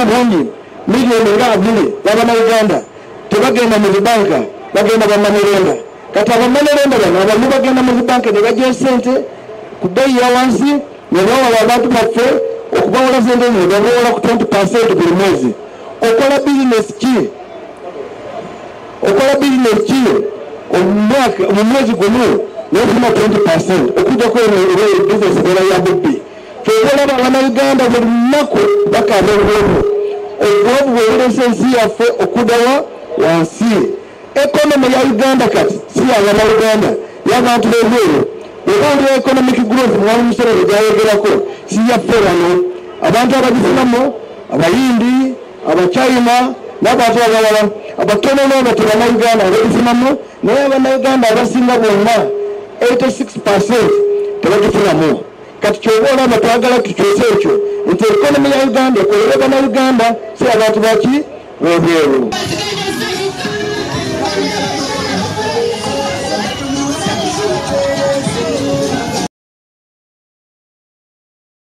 Bungi milioni nga vile yabana Uganda tebagenda mu banka bagenda bamanirenda kati abamanirenda bano abantu bagenda mu banka ne bajja sente ku bei ya wansi ne bawa abantu baffe okubawola sente ne bawola ku 20% buli mwezi okola business ki omwaka mu mwezi gumu n'ofuna 20% okujja ko business bera ya bubbi Kebola bana Uganda buli nnako bakaba obwobu obwobu bw'eresensi yaffe okudawa wansi economy ya Uganda kati si y'abana Uganda y'abantu b'ebweru webawulira economic growth mwali Museveni gyayogerako si yaffe bano abantu abagifunamu abayindi abachina n'abantu abalala abatono n'abato bana Uganda abagifunamu naye abana Uganda abasinga bonna 86% tebagifunamu kati kyobola abatwagala tukyuse ekyo nti economy ya Uganda ekolere bana Uganda si abantu baki b'ebweru